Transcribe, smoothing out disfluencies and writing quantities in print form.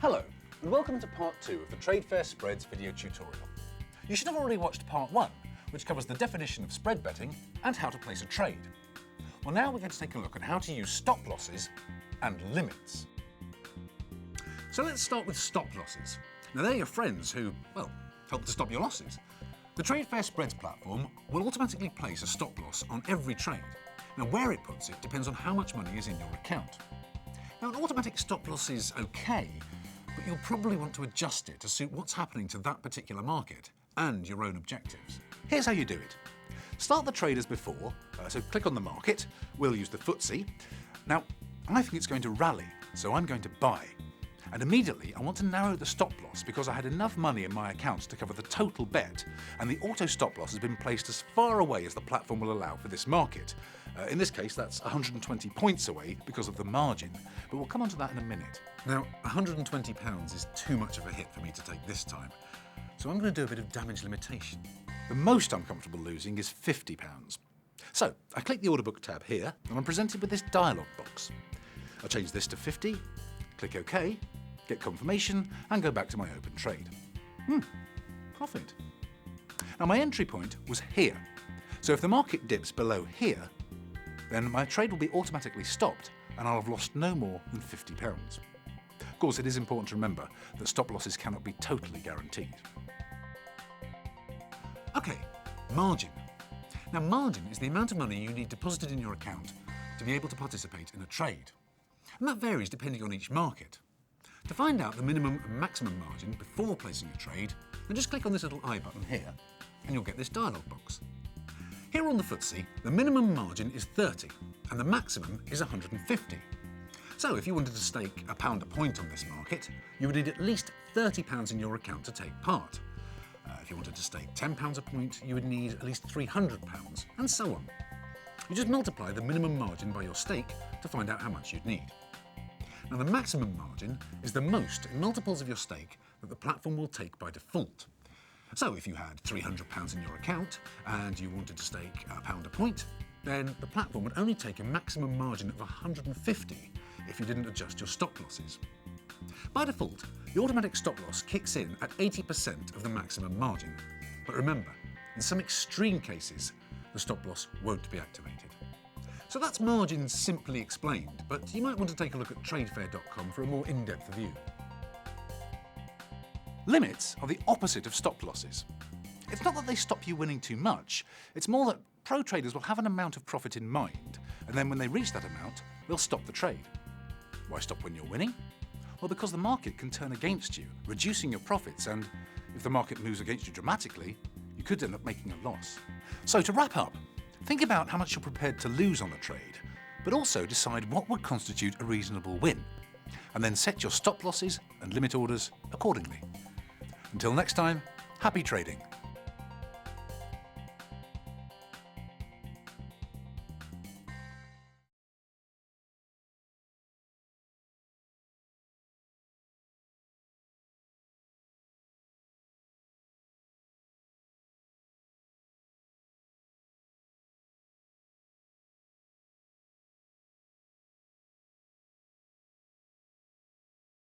Hello, and welcome to part 2 of the Tradefair Spreads video tutorial. You should have already watched part 1, which covers the definition of spread betting and how to place a trade. Well, now we're going to take a look at how to use stop losses and limits. So let's start with stop losses. Now they're your friends who, well, help to stop your losses. The Tradefair Spreads platform will automatically place a stop loss on every trade. Now where it puts it depends on how much money is in your account. Now an automatic stop loss is okay, but you'll probably want to adjust it to suit what's happening to that particular market and your own objectives. Here's how you do it. Start the trade as before, so click on the market. We'll use the FTSE. Now, I think it's going to rally, so I'm going to buy. And immediately I want to narrow the stop loss because I had enough money in my account to cover the total bet, and the auto stop loss has been placed as far away as the platform will allow for this market. In this case, that's 120 points away because of the margin, but we'll come on to that in a minute. Now, £120 is too much of a hit for me to take this time, so I'm going to do a bit of damage limitation. The most I'm comfortable losing is £50. So, I click the order book tab here, and I'm presented with this dialog box. I'll change this to 50, click OK, get confirmation, and go back to my open trade. Profit. Now my entry point was here, so if the market dips below here, then my trade will be automatically stopped and I'll have lost no more than £50. Of course, it is important to remember that stop losses cannot be totally guaranteed. Okay, margin. Now margin is the amount of money you need deposited in your account to be able to participate in a trade. And that varies depending on each market. To find out the minimum and maximum margin before placing a trade, then just click on this little I button here and you'll get this dialog box. Here on the FTSE, the minimum margin is 30 and the maximum is 150. So if you wanted to stake £1 a point on this market, you would need at least £30 in your account to take part. If you wanted to stake £10 a point, you would need at least £300, and so on. You just multiply the minimum margin by your stake to find out how much you'd need. Now the maximum margin is the most in multiples of your stake that the platform will take by default. So if you had £300 in your account and you wanted to stake £1 a point, then the platform would only take a maximum margin of 150 if you didn't adjust your stop losses. By default, the automatic stop loss kicks in at 80% of the maximum margin. But remember, in some extreme cases, the stop loss won't be activated. So that's margin simply explained, but you might want to take a look at tradefair.com for a more in-depth view. Limits are the opposite of stop losses. It's not that they stop you winning too much, it's more that pro traders will have an amount of profit in mind, and then when they reach that amount, they'll stop the trade. Why stop when you're winning? Well, because the market can turn against you, reducing your profits, and if the market moves against you dramatically, you could end up making a loss. So to wrap up, think about how much you're prepared to lose on a trade, but also decide what would constitute a reasonable win, and then set your stop losses and limit orders accordingly. Until next time, happy trading.